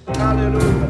Hallelujah.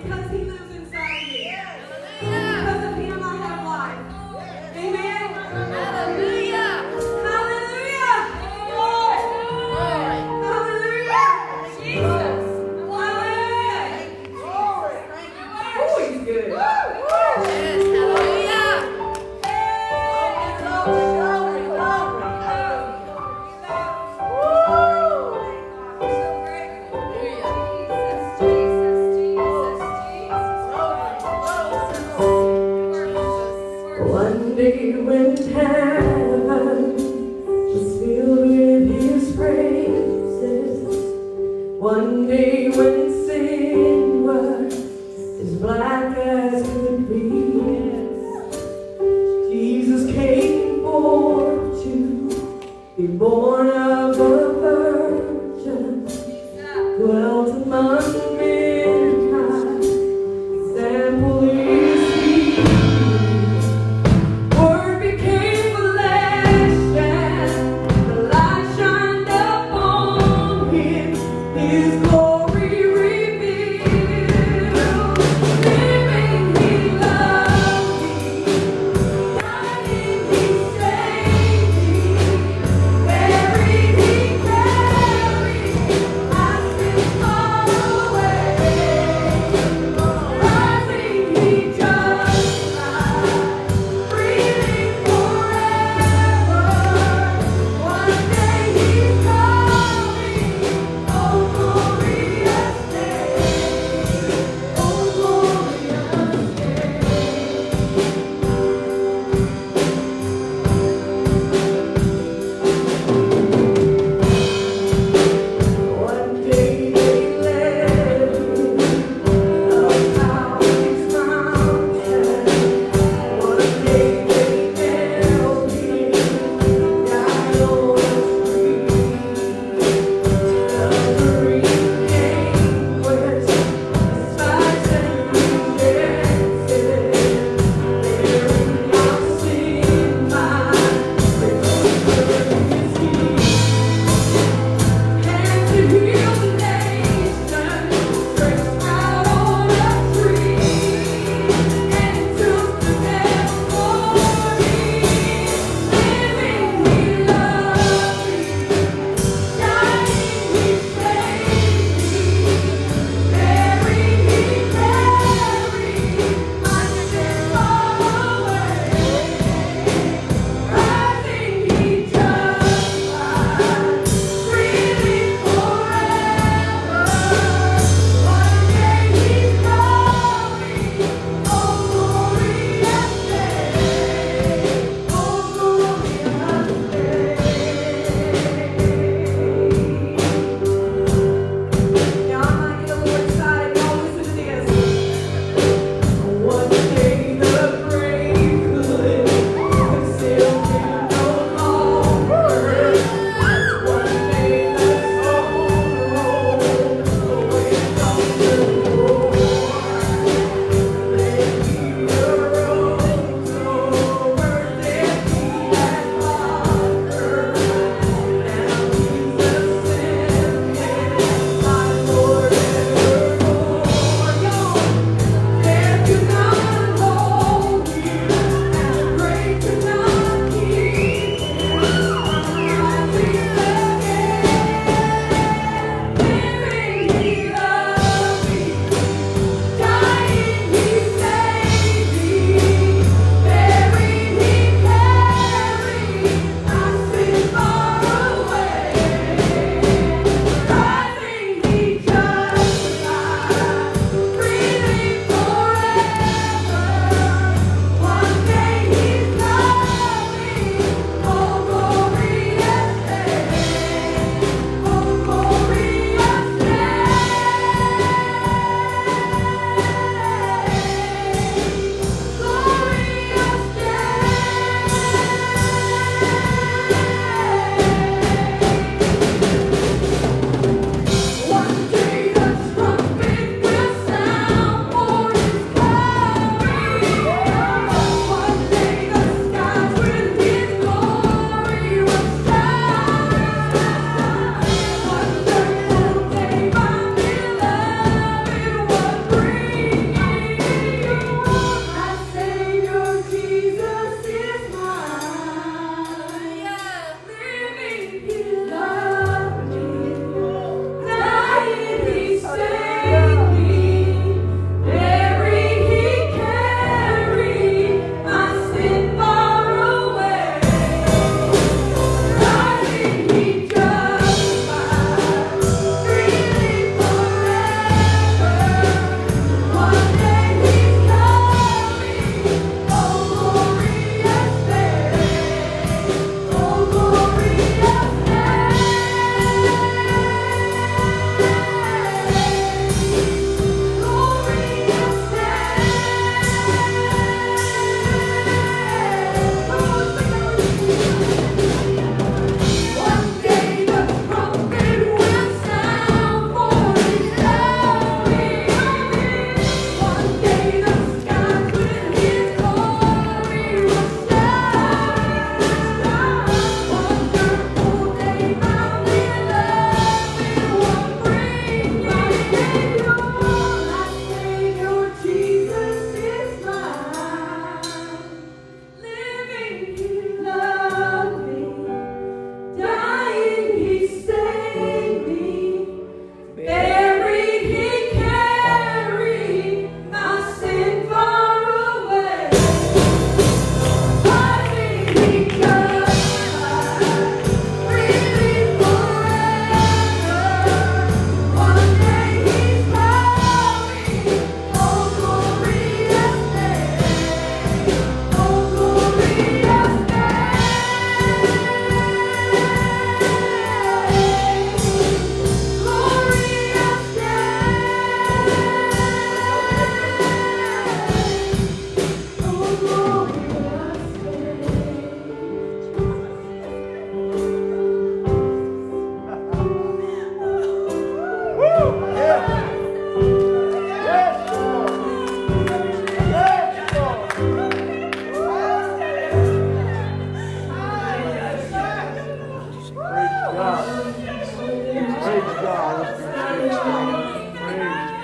because he lives inside of me. Because of him, I have life. Amen. Hallelujah. Hallelujah. Hallelujah. Jesus. Hallelujah. Oh, he's good. Yes. Hallelujah. One day when heaven was filled with his praises, one day when sin was as black as could be, Jesus came forth to be born of a virgin, dwelt among mankind, example is he. Word became flesh.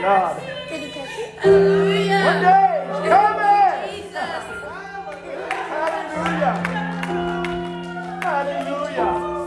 God. One day is coming. Hallelujah. Hallelujah.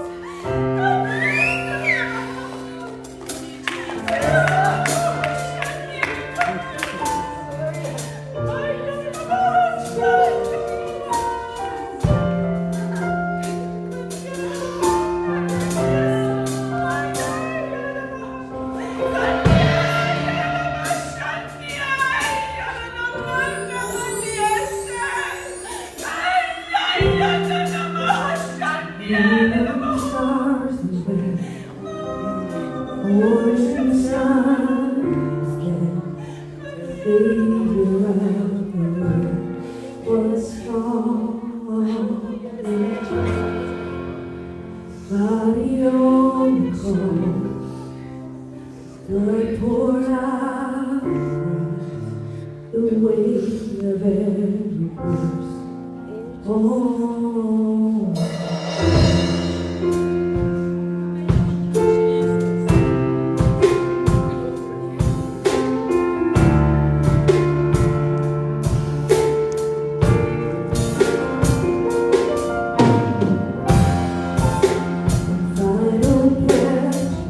Body on the cross, blood poured out, the weight of every curse. Oh, final breath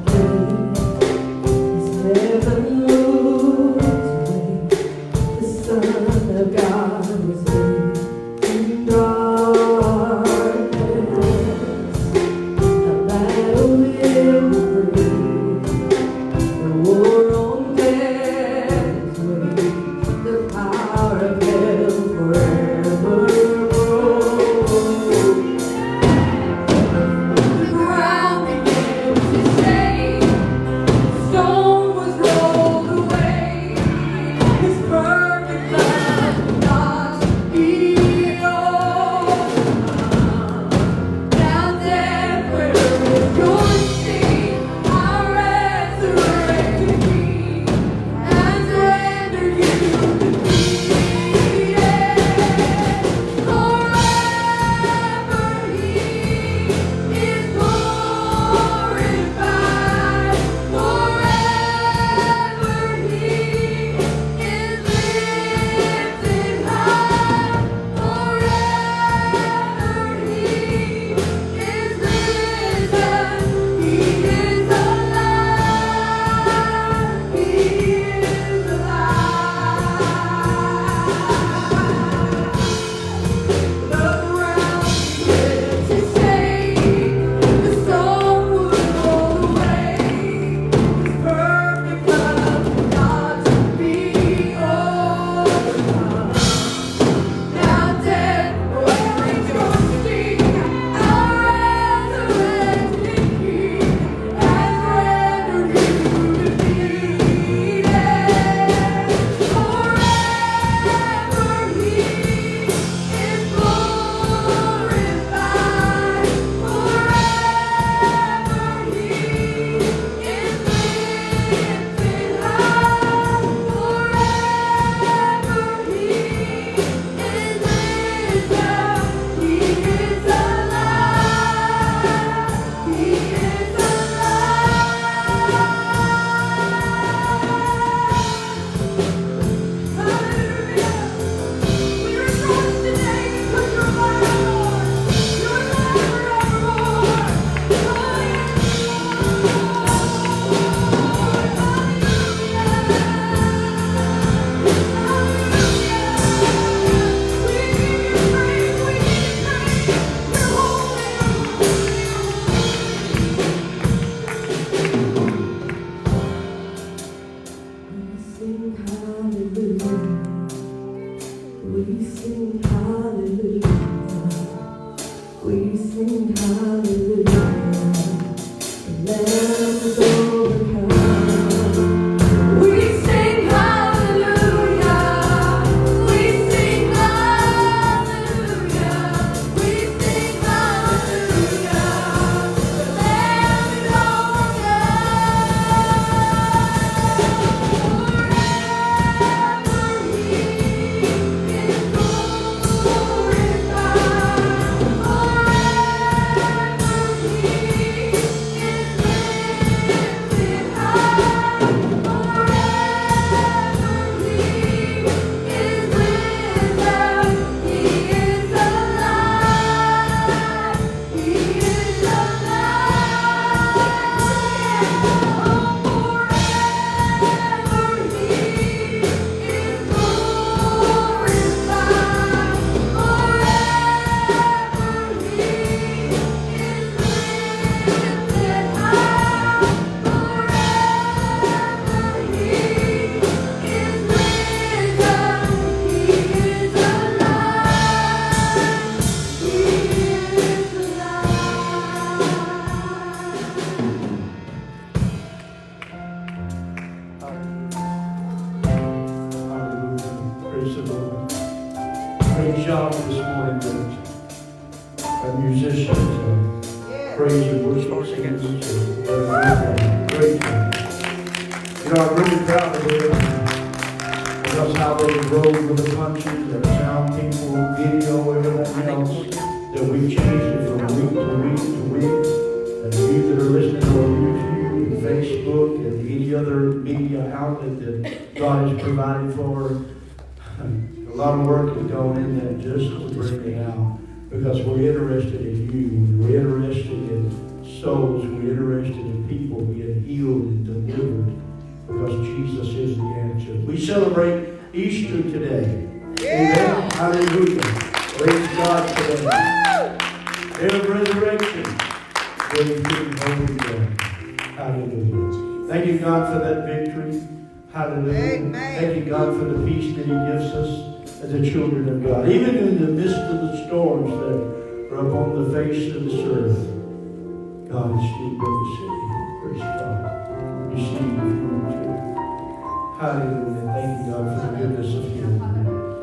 is heaven moves away. The Son of God was made in darkness. A battle will break. The war on death's wage. The power of hell forever broke. The ground began to shake. Stone was rolled away. His perfect love not be overcome. Now death, where is your sting? Our resurrected King has rendered you defeated. Forever He is glorified. Forever He is lifted high. Forever He is risen. He is alive. He is alive. The ground began to shake. The stone was rolled away. His perfect love not to be overcome. Now death, where is your sting? Our resurrected King has rendered you defeated. Forever He is glorified. Forever He is lifted high. Forever He is risen. He is alive. He is alive. Hallelujah. We rejoice today because you're alive, Lord. You're alive forevermore. We sing hallelujah. We sing hallelujah. The Lamb is overcome. We sing hallelujah. We sing hallelujah. We sing hallelujah. The Lamb is overcome. Forever He Great job this morning, our musicians, praise and worship singers. Great job. You know, I'm really proud of them. Because how they rode with the punches, their sound people, video, everything else, that we changed it from week to week to week. And you that are listening on YouTube and Facebook and any other media outlet that God has provided for, a lot of work has gone in there just to bring it out. Because we're interested in you, we're interested in souls, we're interested in people being healed and delivered. Because Jesus is the answer. We celebrate Easter today. Amen. Hallelujah. Praise God today. Day of resurrection. Day of King Holy God. Hallelujah. Thank you, God, for that victory. Hallelujah. Amen. Thank you, God, for the peace that He gives us as the children of God. Even in the midst of the storms that are upon the face of this earth, God is still good to see. Praise God. You see, hallelujah. Thank you, God, for the goodness of you.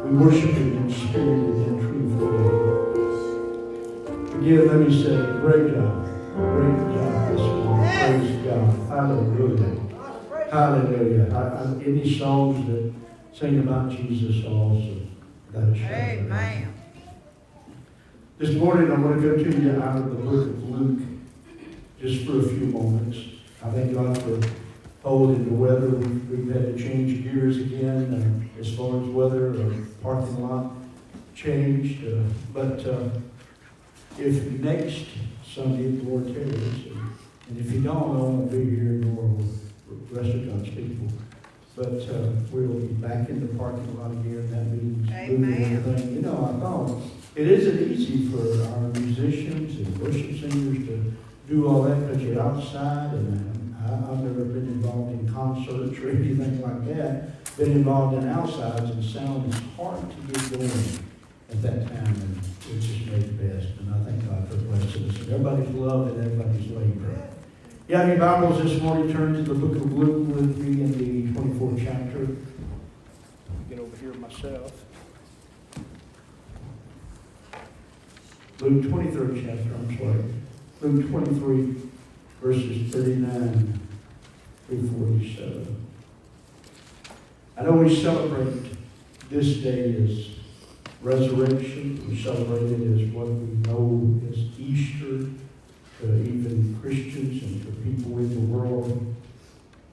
We worship you in spirit and in truth today. Again, let me say, great job. Great job this morning. Praise God. Hallelujah. Hallelujah. Any songs that sing about Jesus are also that shout. Amen. This morning, I want to go to you out of the book of Luke just for a few moments. I thank God for holding the weather. We've had to change gears again as far as weather. Our parking lot changed. But if next Sunday, the Lord tarries, and if you don't, I won't be here nor will the rest of God's people. But we'll be back in the parking lot again. That means moving everything. You know, I thought it isn't easy for our musicians and worship singers to do all that because you're outside, and I've never been involved in concerts or anything like that. Been involved in outsides, and sound is hard to get going at that time, and we just made the best. And I thank God for blessing us. Everybody's love and everybody's labor. You have your Bibles this morning, turn to the book of Luke with me in the 24th chapter. Get over here myself. Luke 23rd chapter, I'm sorry. Luke 23, verses 39 through 47. I know we celebrate this day as resurrection. We celebrate it as what we know as Easter, to even Christians and to people in the world.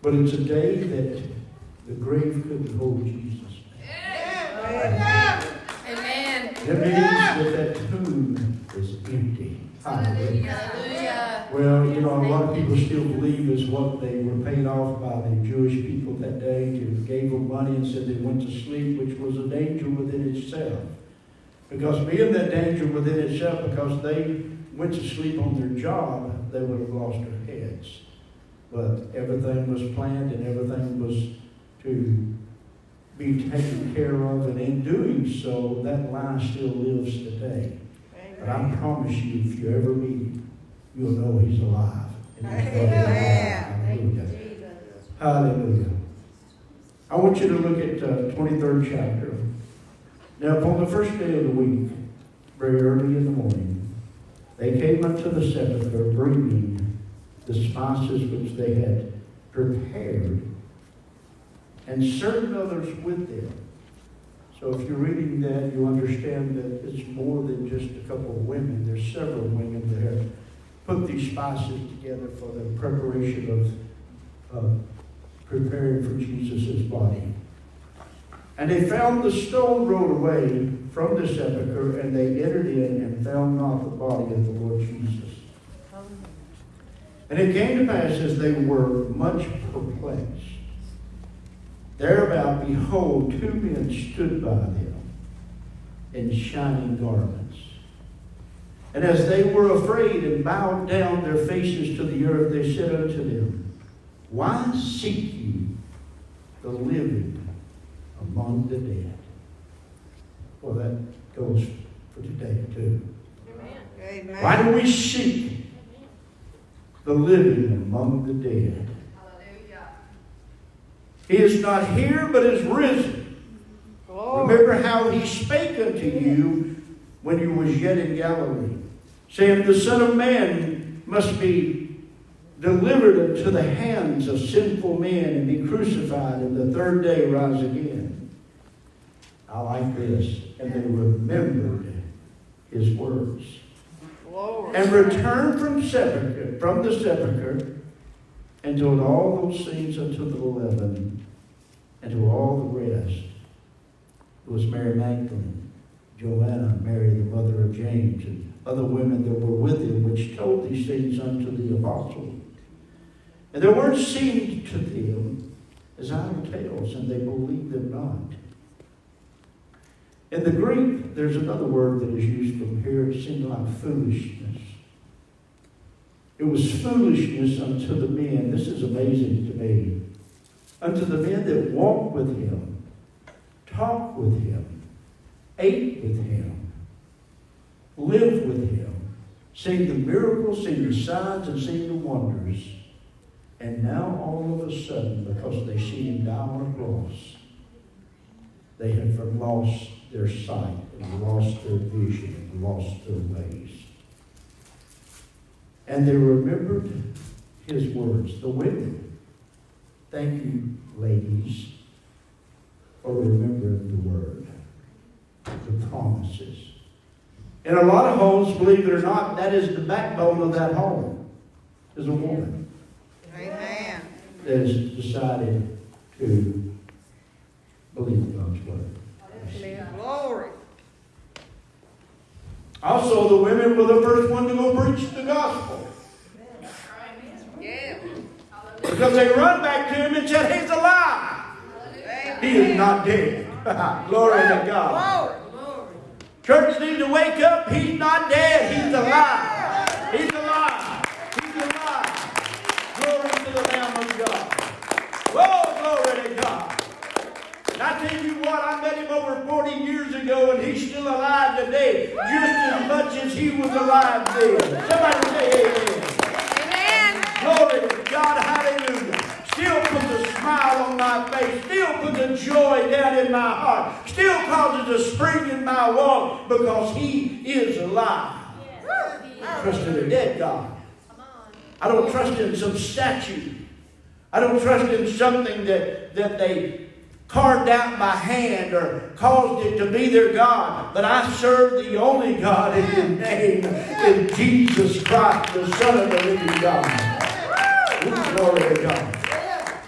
But it's a day that the grave couldn't hold Jesus. Amen. It means that tomb is empty. Hallelujah. Hallelujah. Well, you know, a lot of people still believe is what they were paid off by the Jewish people that day, to gave them money and said they went to sleep, which was a danger within itself. Because being that danger within itself, because they went to sleep on their job, they would have lost their heads. But everything was planned and everything was to be taken care of, and in doing so, that lie still lives today. But I promise you, if you ever meet him, you'll know he's alive. And he's Amen. Hallelujah. Hallelujah. I want you to look at 23rd chapter. Now, upon the first day of the week, very early in the morning, they came unto the sepulchre, bringing the spices which they had prepared, and certain others with them. So if you're reading that, you understand that it's more than just a couple of women. There's several women that have put these spices together for the preparation of preparing for Jesus' body. And they found the stone rolled away from the sepulchre, and they entered in and found not the body of the Lord Jesus. And it came to pass, as they were much perplexed, thereabout, behold, two men stood by them in shining garments. And as they were afraid and bowed down their faces to the earth, they said unto them, Why seek ye the living among the dead? Well, that goes for today too. Amen. Why do we seek the living among the dead? He is not here, but is risen. Glory. remember how he spake unto you when you was yet in Galilee, saying, the Son of Man must be delivered into the hands of sinful men and be crucified, and the third day rise again. I like this. And they remembered his words. Glory. And returned from the sepulchre, and told all those things unto the 11, and to all the rest. It was Mary Magdalene, Joanna, Mary the mother of James, and other women that were with him, which told these things unto the apostles. And their words seemed to them as idle tales, and they believed them not. In the Greek, there's another word that is used from here. It seemed like foolishness. It was foolishness unto the men. This is amazing to me. Unto the men that walked with him, talked with him, ate with him, lived with him, seen the miracles, seen the signs, and seen the wonders. And now all of a sudden, because they see him die on a cross, they have lost their sight and lost their vision and lost their ways. And they remembered his words. The women, thank you, ladies, for remembering the word, the promises. In a lot of homes, believe it or not, that is the backbone of that home, is a woman. Amen. That has decided to believe God's word. Glory. Also, the women were the first one to go preach the gospel. Yeah. Because they run back to him and said, he's alive. He is not dead. Glory to God. Glory. Church needs to wake up. He's not dead. He's alive. He's alive. He's alive. Glory to the Lamb of God. Oh, glory to God. And I tell you what, I met him over 40 years ago, and he's still alive today, just as much as he was alive then. Somebody say amen. Amen. Glory to God, hallelujah. Still puts a smile on my face, still puts a joy down in my heart, still causes a spring in my walk, because he is alive. I trust in a dead God. I don't trust in some statue. I don't trust in something that they carved out by hand or caused it to be their God. But I serve the only God, in His name is Jesus Christ, the Son of the living God. Glory to God.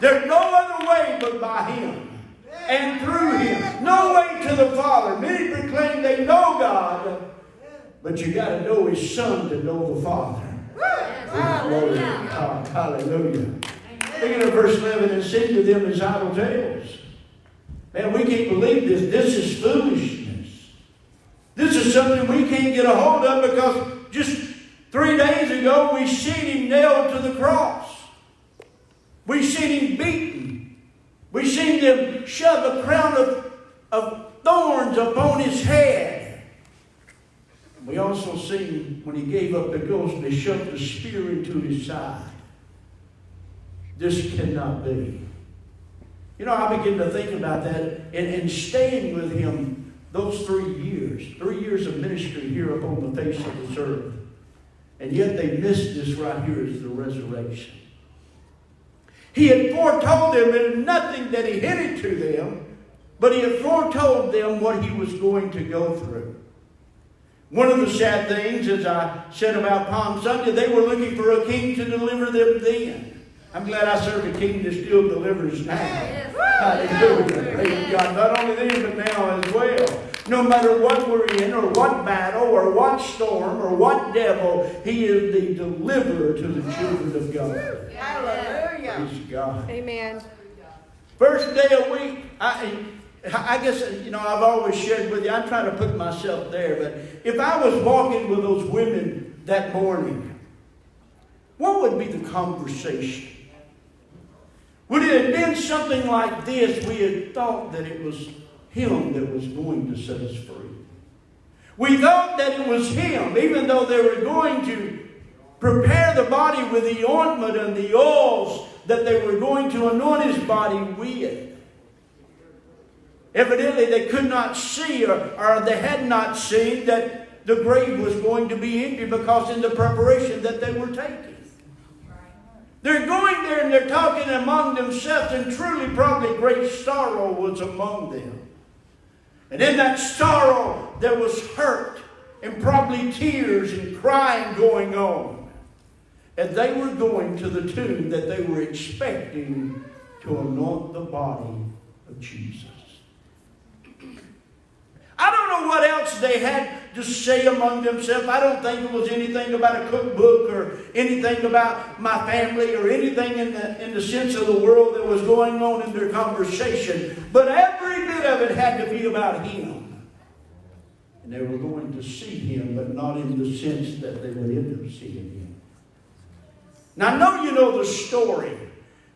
There's no other way but by Him and through Him. No way to the Father. Many proclaim they know God, but you got to know His Son to know the Father. Glory to God. Hallelujah. Look at verse 11, and said to them as idle tales. Man, we can't believe this. This is foolishness. This is something we can't get a hold of, because just 3 days ago we seen him nailed to the cross. We seen him beaten. We seen them shove a crown of thorns upon his head. We also seen when he gave up the ghost, they shoved a spear into his side. This cannot be. You know, I begin to think about that and staying with him those 3 years of ministry here upon the face of this earth. And yet they missed this right here as the resurrection. He had foretold them, and nothing that he hinted to them, but he had foretold them what he was going to go through. One of the sad things, as I said about Palm Sunday, they were looking for a king to deliver them then. I'm glad I serve a king that still delivers now. Hallelujah. Praise God. Not only then, but now as well. No matter what we're in, or what battle, or what storm, or what devil, he is the deliverer to the children of God. Hallelujah. Praise God. Amen. First day of week, I guess, you know, I've always shared with you, I'm trying to put myself there, but if I was walking with those women that morning, what would be the conversation? Would it have been something like this? We had thought that it was him that was going to set us free. We thought that it was him, even though they were going to prepare the body with the ointment and the oils that they were going to anoint his body with. Evidently, they could not see or they had not seen that the grave was going to be empty because in the preparation that they were taking. They're going there and they're talking among themselves, and truly probably great sorrow was among them. And in that sorrow there was hurt and probably tears and crying going on. And they were going to the tomb that they were expecting to anoint the body of Jesus. I don't know what else they had to say among themselves. I don't think it was anything about a cookbook or anything about my family or anything in the sense of the world that was going on in their conversation. But every bit of it had to be about Him. And they were going to see Him, but not in the sense that they would end up seeing Him. Now I know you know the story.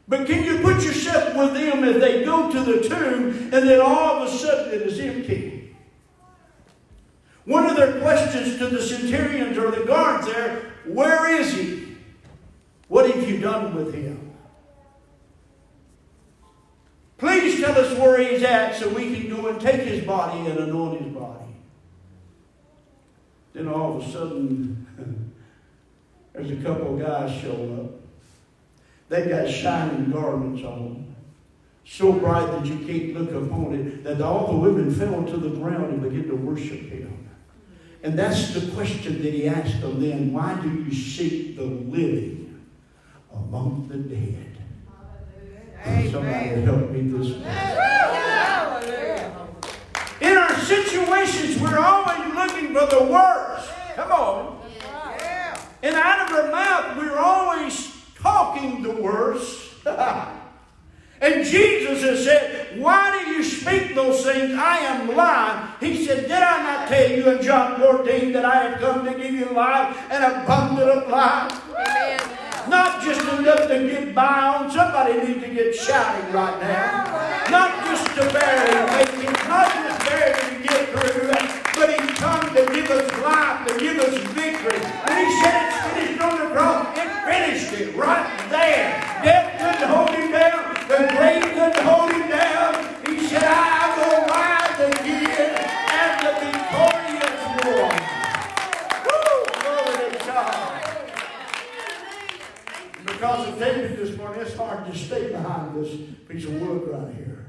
But can you put yourself with them as they go to the tomb and then all of a sudden it is empty? One of their questions to the centurions or the guards there, where is He? What have you done with Him? Please tell us where He's at so we can go and take His body and anoint His body. Then all of a sudden, there's a couple of guys show up. They got shining garments on, so bright that you can't look upon it, that all the women fell to the ground and began to worship Him. And that's the question that He asked them then. Why do you seek the living among the dead? Amen. Somebody help me this morning. Hallelujah. In our situations, we're always looking for the worst. Come on. Yeah. And out of our mouth, we're always talking the worst. And Jesus has said, why do you speak those things? I am lying. He said, did I not tell you in John 14 that I have come to give you life and abundant of life? Amen. Not just enough to get by on. Somebody needs to get shouting right now. Not just to barely make it. Not just barely to get through. But He's come to give us life, to give us victory. When He said it's finished on the cross, it finished it right there. Death couldn't hold Him down. The grave couldn't hold Him down. He said, I will rise again as the victorious one. Woo! Glory to God. Because of David this morning, it's hard to stay behind this piece of wood right here.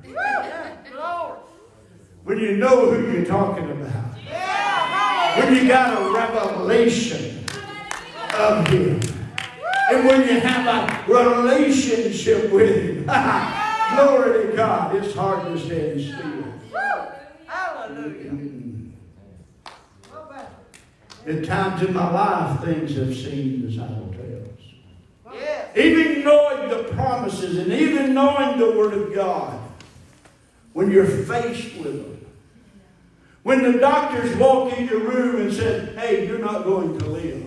Glory. When you know who you're talking about. When you got a revelation of Him. And when you have a relationship with Him. Glory to God. It's hard to stand still. Hallelujah. At times in my life, things have seemed as idle tales. Yes. Even knowing the promises and even knowing the Word of God. When you're faced with them. When the doctors walk in your room and say, hey, you're not going to live.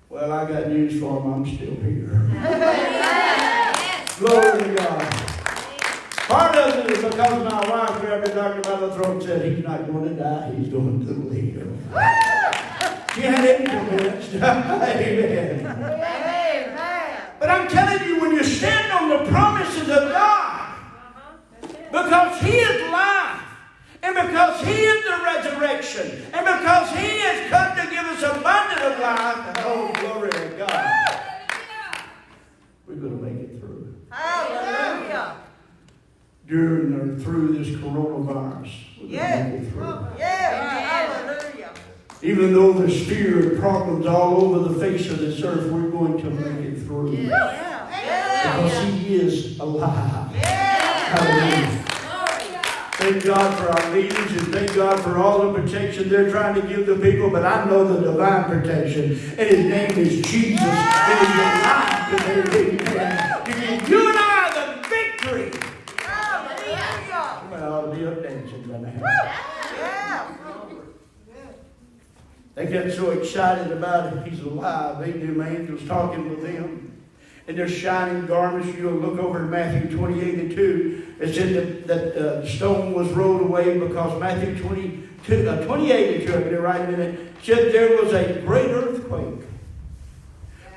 Well, I got news for them. I'm still here. Glory to God. Part of it is because my wife grabbed the doctor by the throat and said, he's not going to die. He's going to live. She had it convinced. Amen. Amen. But I'm telling you, when you stand on the promises of God, because He is life, and because He is the resurrection, and because He has come to give us abundant of life, and oh, glory to God, we're going to make it through. Hallelujah. During or through this coronavirus, we're going Yes. to make it through. Yes. Hallelujah. Even though there's fear and problems all over the face of this earth, we're going to make it through. Yeah. Because He is alive. Yeah. Hallelujah. Thank God for our leaders and thank God for all the protection they're trying to give the people. But I know the divine protection. And His name is Jesus. And He's alive today. To give you and I the victory. Hallelujah. Somebody ought to be up dancing right now. Yeah. They got so excited about it. He's alive. They knew my angels talking with them. And their shining garments. You'll look over in Matthew 28 and 2. It said that the stone was rolled away because Matthew 28 and 2, I'll get it right in a minute, said there was a great earthquake.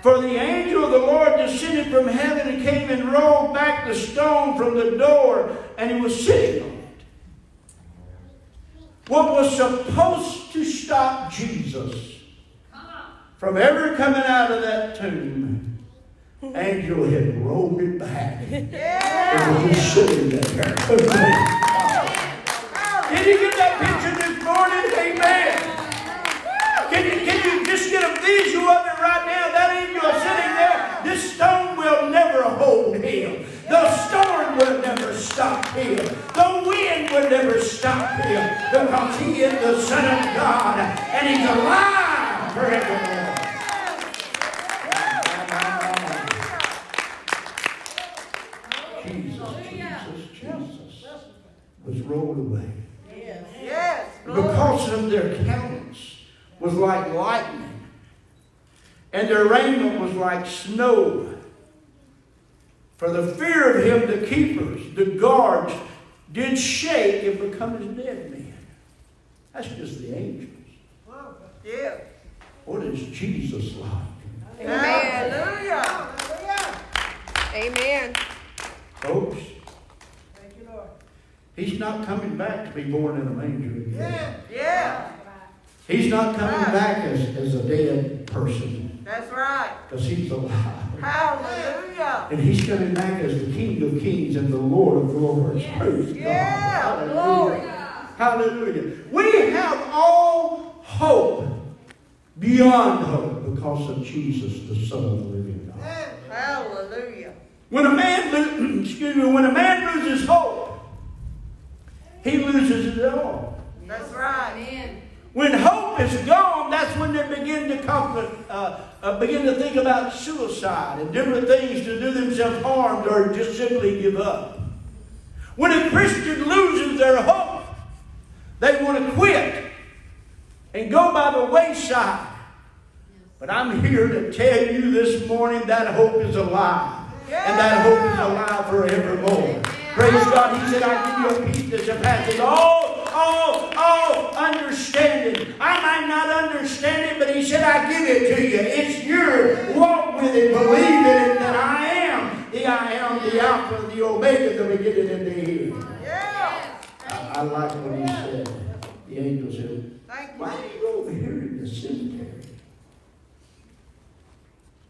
For the angel of the Lord descended from heaven and came and rolled back the stone from the door, and He was sitting on it. what was supposed to stop Jesus from ever coming out of that tomb, angel had rolled it back. It was just sitting there. Did you get that picture this morning? Amen. Can you just get a visual of it right now? That angel is sitting there. This stone will never hold him. The storm will never stop him. The wind will never stop him. Because he is the Son of God. And he's alive forevermore. Jesus was rolled away. Yes. Because of their countenance was like lightning, and their raiment was like snow. For the fear of him, the keepers, the guards, did shake and become as dead men. That's just the angels. Yeah. What is Jesus like? Amen. Hallelujah. Amen. Folks, Thank you, Lord. he's not coming back to be born in a manger again. Yeah. He's not coming back as a dead person, That's right. because he's alive. Hallelujah. And he's coming back as the King of Kings and the Lord of Lords. Praise Yeah. God. Glory. Hallelujah. We have all hope beyond hope because of Jesus, the Son of the living God. Hallelujah. When a man loses hope, he loses it all. That's right. Amen. When hope is gone, that's when they begin to think about suicide and different things to do themselves harm or just simply give up. When a Christian loses their hope, they want to quit and go by the wayside. But I'm here to tell you this morning that hope is alive. And that hope is alive forevermore. Praise God. He said, I give you a peace that surpasses all understanding. I might not understand it, but he said, I give it to you. It's yours. Walk with it. Believe in it that I am the Alpha, the Omega, the beginning and the end. Yeah. I like what he said. The angel said, Thank you. why do you go over here in the cemetery?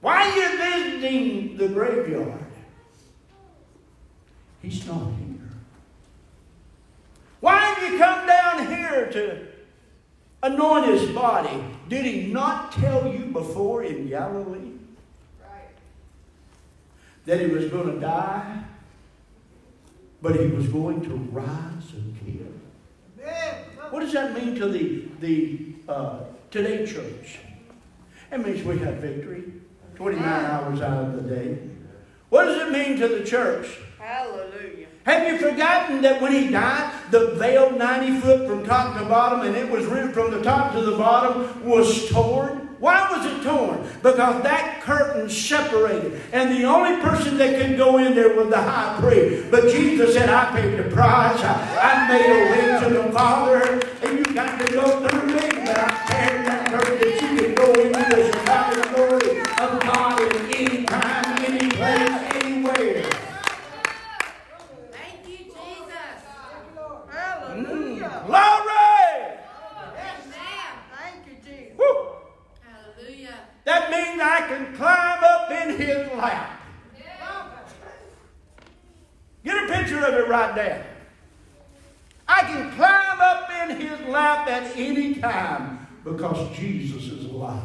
Why are you visiting the graveyard? He's not here. Why have you come down here to anoint his body? Did he not tell you before in Galilee that he was going to die, but he was going to rise again? What does that mean to the today church? It means we have victory 29 hours out of the day. What does it mean to the church? Hallelujah. Have you forgotten that when he died, the veil 90 foot from top to bottom, and it was ripped from the top to the bottom, was torn? Why was it torn? Because that curtain separated. And the only person that could go in there was the high priest. But Jesus said, I paid the price. I made a way to the Father. And you got to go through me. But I tear that curtain that you can go into the surrounding glory of God in any time, any place, anywhere. Thank you, Jesus. Hallelujah. Glory! Amen. Thank you, Jesus. Woo! Hallelujah. That means I can climb up in his lap. Get a picture of it right there. I can climb up in his lap at any time because Jesus is alive.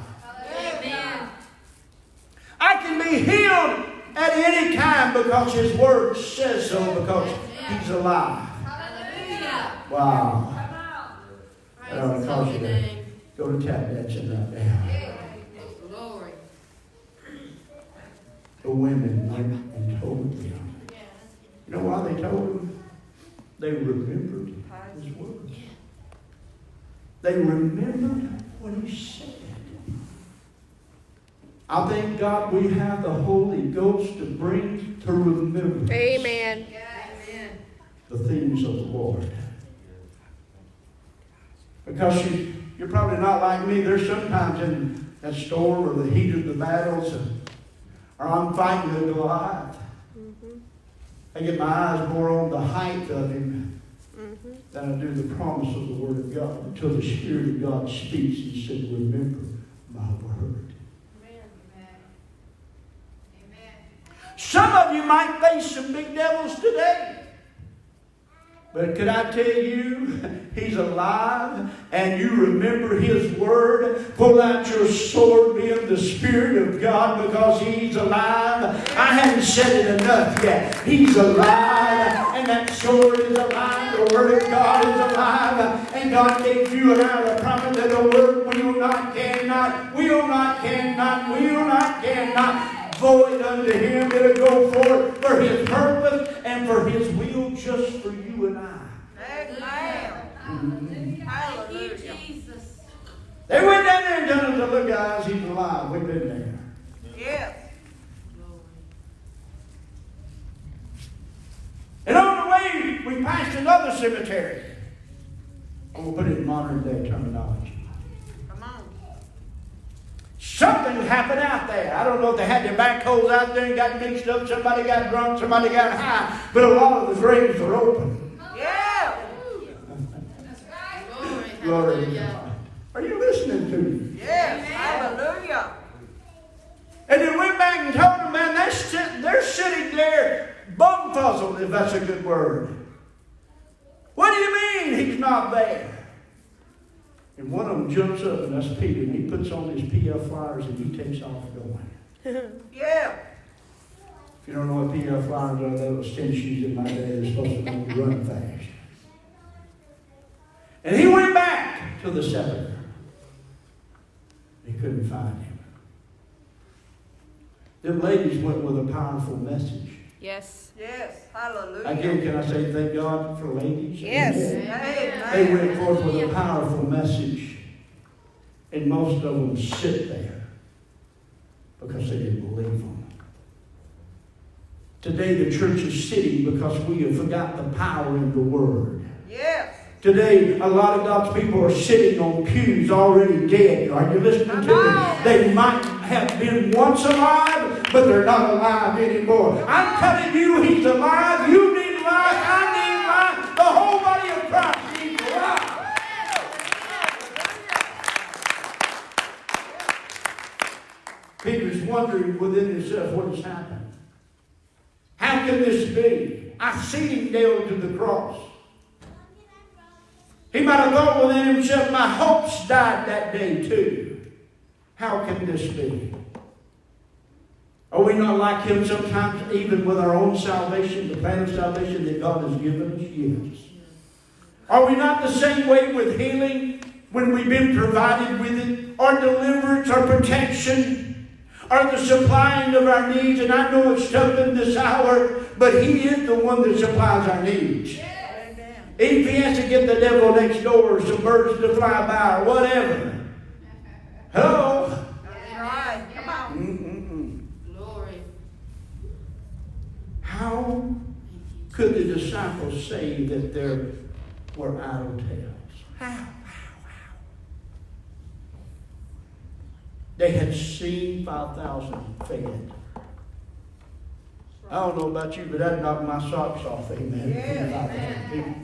Amen. I can be healed at any time because his word says so, because he's alive. Hallelujah. Wow. Praise his holy name. Go to tap dancing right now. Glory. The women went and told them. You know why they told him? They remembered his words. They remembered what he said. I thank God we have the Holy Ghost to bring to remembrance Amen. Amen. the things of the Lord. Because you're probably not like me. There's sometimes in that storm or the heat of the battles, or I'm fighting the Goliath. I get my eyes more on the height of him than I do the promise of the Word of God until the Spirit of God speaks and said, remember my word. Some of you might face some big devils today. But could I tell you, He's alive, and you remember His word. Pull out your sword, be in the Spirit of God, because He's alive. I haven't said it enough yet. He's alive, and that sword is alive. The Word of God is alive, and God gave you and I the promise that the Word will not, cannot void unto Him. It'll go forth for His purpose and for His will, just for you and I. Hallelujah. Jesus. They went down there and told us, look guys, He's alive. We've been there. Yes. And on the way, we passed another cemetery. I'm going to put it in modern day terminology. Come on. Something happened out there. I don't know if they had their backhoes out there and got mixed up. Somebody got drunk. Somebody got high. But a lot of the graves are open. Yeah. Glory to God. Are you listening to me? Yes. Hallelujah. And they went back and told them, man, they're sitting there bum-fuzzled, if that's a good word. What do you mean He's not there? And one of them jumps up, and that's Peter, and he puts on his PF flyers and he takes off going. Yeah. If you don't know what PF flyers are, they were stint shoes in my day. They're supposed to make you run fast. And he went back to the sepulchre. He couldn't find him. Them ladies went with a powerful message. Yes. Yes. Hallelujah. Again, can I say thank God for ladies? Yes. Amen. Amen. They went forth with a powerful message. And most of them sit there because they didn't believe them. Today the church is sitting because we have forgot the power in the Word. Yes. Today, a lot of God's people are sitting on pews already dead. Are you listening to me? They might have been once alive, but they're not alive anymore. I'm telling you, He's alive. You need life. I need life. The whole body of Christ needs life. Peter's wondering within himself what has happened. How can this be? I see Him nailed to the cross. He might have thought within himself, my hopes died that day too. How can this be? Are we not like Him sometimes, even with our own salvation, the plan of salvation that God has given us? Yes. Are we not the same way with healing when we've been provided with it? Or deliverance, or protection, or the supplying of our needs? And I know it's tough in this hour, but He is the one that supplies our needs. If He has to get the devil next door or some birds to fly by or whatever. Hello? That's right. Come on. Glory. How could the disciples say that there were idle tales? How? They had seen 5,000 fed. I don't know about you, but that knocked my socks off. Amen. Yeah, 5,000 people.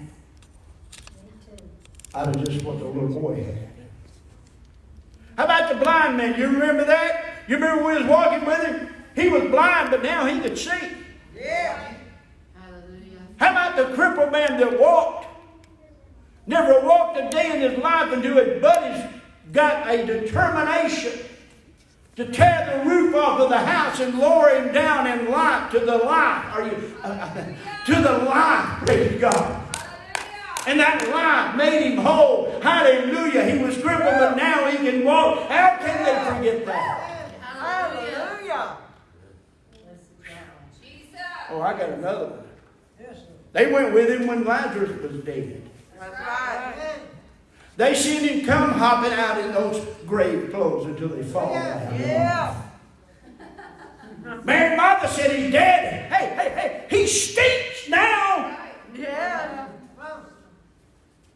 Out of just what the little boy had. How about the blind man? You remember that? You remember when we was walking with him? He was blind, but now he could see. Yeah. Hallelujah. How about the crippled man that walked? Never walked a day in his life until his buddies got a determination to tear the roof off of the house and lower him down in life to the life. To the life, praise God. And that life made him whole. Hallelujah. He was crippled, but now he can walk. How can they forget that? Hallelujah. Oh, I got another one. They went with him when Lazarus was dead. That's right. They seen him come hopping out in those grave clothes until they fall down. Yeah. Mary and Martha said he's dead. Hey, he stinks now. Yeah.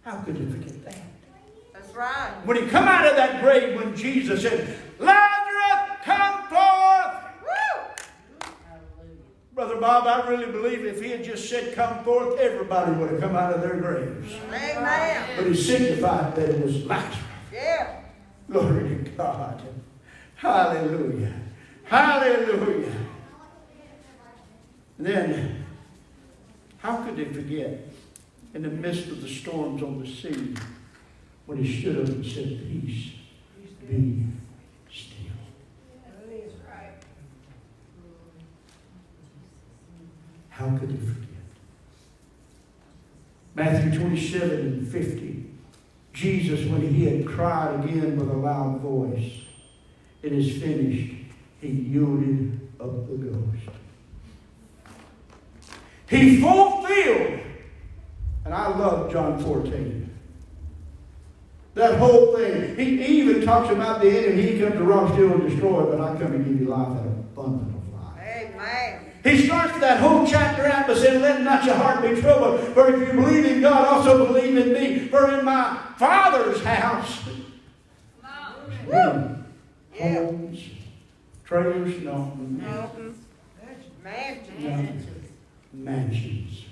How could you forget that? That's right. When he come out of that grave, when Jesus said, Lazarus, come forth. Woo! Brother Bob, I really believe if he had just said, come forth, everybody would have come out of their graves. Amen. But he signified that it was Lazarus. Yeah. Glory to God. Hallelujah. Hallelujah. And then, how could they forget in the midst of the storms on the sea when he stood up and said, peace, be still. How could they forget? Matthew 27:50. Jesus, when he had cried again with a loud voice, it is finished, he yielded up the ghost. He fulfilled, and I love John 14. That whole thing. He even talks about the enemy. He comes to rob, steal, and destroy, but I come to give you life and abundant of life. Amen. He starts that whole chapter out by saying, let not your heart be troubled, for if you believe in God, also believe in me. For in my Father's house, homes, trailers, no, mansions.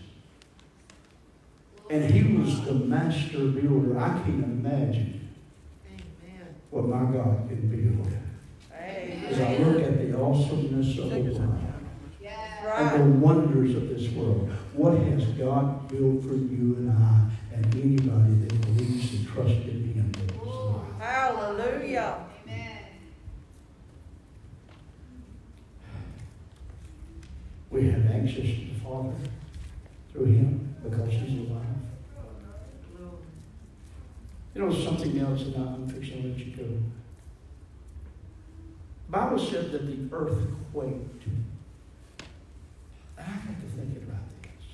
And he was the master builder. I can't imagine what my God can build. As I look at the awesomeness of the world and the wonders of this world, what has God built for you and I and anybody that believes and trusts in him? Hallelujah. We have access to the Father through him because he's alive. You know something else, and I'm fixing to let you go. The Bible said that the earth quaked. I have to think about this.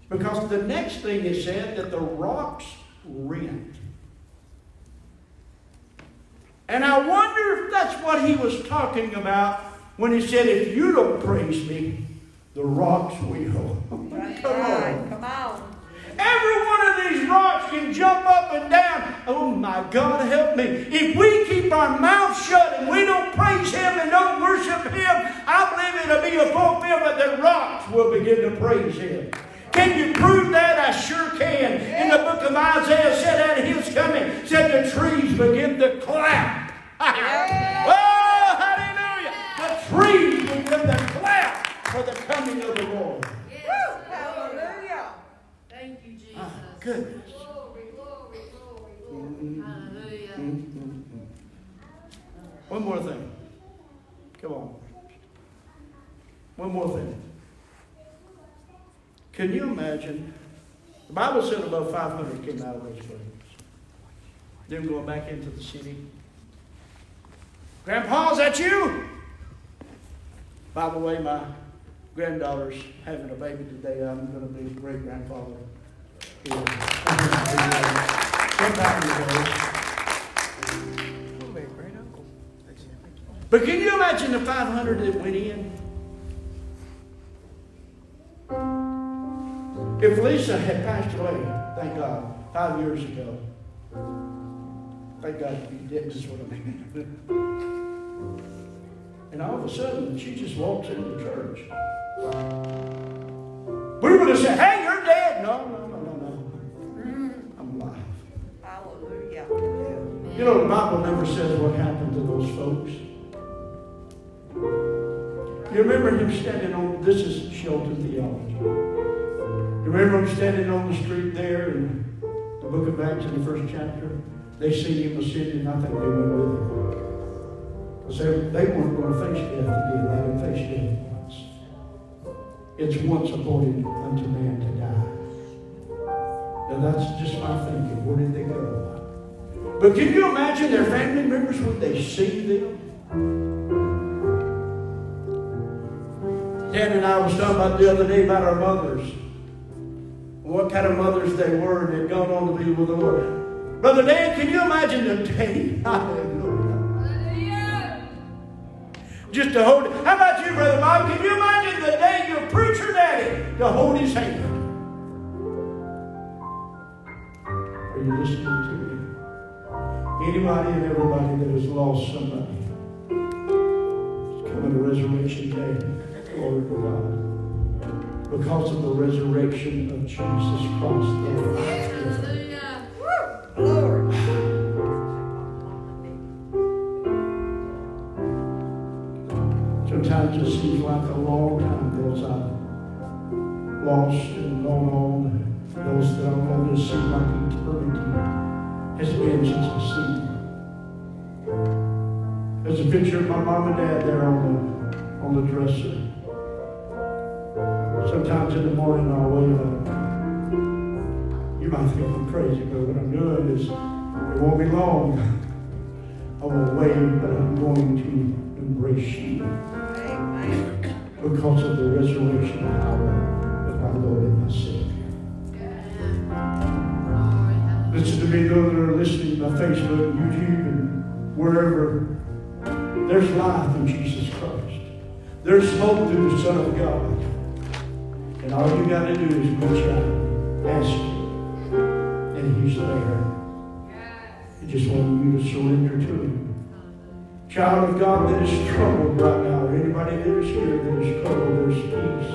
Because the next thing it said that the rocks rent. And I wonder if that's what he was talking about when he said, if you don't praise me, the rocks will. Come on. Every one of these rocks can jump up and down. Oh my God, help me. If we keep our mouth shut and we don't praise him and don't worship him, I believe it'll be a fulfillment that rocks will begin to praise him. Can you prove that? I sure can. In the book of Isaiah said that he was coming, said the trees begin to clap. Oh, hallelujah. The trees begin to clap for the coming of the Lord. Hallelujah. Thank you, Jesus. Goodness. Glory. Hallelujah. One more thing. Come on. One more thing. Can you imagine? The Bible said about 500 came out of those graves. Them going back into the city. Grandpa, is that you? By the way, my granddaughter's having a baby today. I'm going to be a great-grandfather. Come back here. But can you imagine the 500 that went in? If Lisa had passed away, thank God, 5 years ago, thank God you didn't, is what I mean. And all of a sudden, she just walks into church. We would have said, hey, you're dead. No. I'm alive. Hallelujah. You know, the Bible never says what happened to those folks. You remember him standing on, this is shelter theology. You remember him standing on the street there in the book of Acts in the first chapter? They see him ascending, I think they went with him. Because they weren't going to face death again. They had faced death once. It's once appointed unto man to die. Now that's just my thinking. Where did they go? But can you imagine their family members when they see them? Dan and I was talking about the other day about our mothers. What kind of mothers they were, and they'd gone on to be with the Lord. Brother Dan, can you imagine the day? Hallelujah. Just to hold it. How about you, Brother Bob? Can you imagine the day your preacher daddy to hold his hand? Are you listening to me? Anybody and everybody that has lost somebody, come coming to Resurrection Day. Glory to God. Because of the resurrection of Jesus Christ, the life giver. Glory. Sometimes it seems like a long time goes I've lost and gone on. Those that I've known, it seems like eternity has been since I've seen them. There's a picture of my mom and dad there on the dresser. Sometimes in the morning I'll wave up. You might think I'm crazy, but what I'm doing is, it won't be long. I won't wave, but I'm going to embrace you. Amen. Because of the resurrection power of my Lord and my Savior. Listen to me, those that are listening by Facebook, YouTube, and wherever. There's life in Jesus Christ. There's hope through the Son of God. And all you got to do is reach out, ask Him, and He's there. He just wants you to surrender to Him. Child of God that is troubled right now, or anybody that is here that is troubled, there's peace.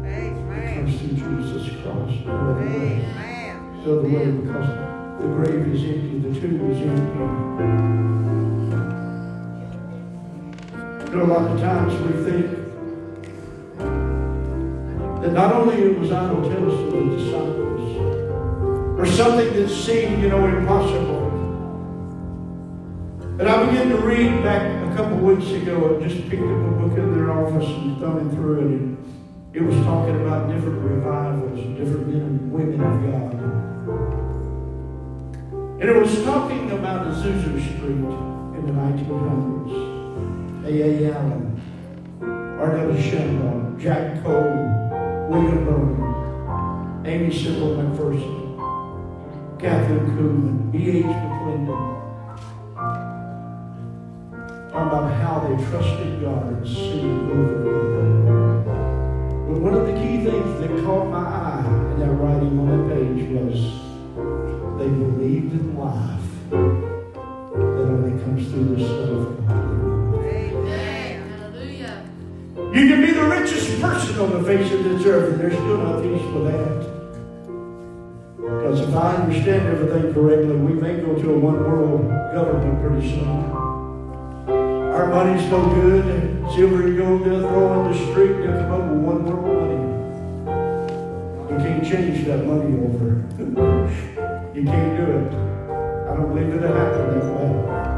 Amen. Comes through Jesus Christ. Amen. The other way, because the grave is empty, the tomb is empty. You know, a lot of times we think that not only it was idol temples to the disciples, or something that seemed, impossible. But I began to read back a couple weeks ago. I just picked up a book in their office and thumbing through it. And it was talking about different revivals, different men and women of God. And it was talking about Azusa Street in the 1900s. A.A. Allen, R.W. Shambaugh, Jack Cole, William Burton, Amy Sibyl McPherson, Catherine Kuhlman, B.H. McClendon. Talking about how they trusted God and seen the move of God. But one of the key things that caught my eye in that writing on that page was they believed in life that only comes through the Son of God. You can be the richest person on the face of this earth, and there's still no peace with that. Because if I understand everything correctly, we may go to a one-world government pretty soon. Our money's no good. Silver and gold they'll throw on the street, they'll come up with one-world money. You can't change that money over. You can't do it. I don't believe it'll happen that way.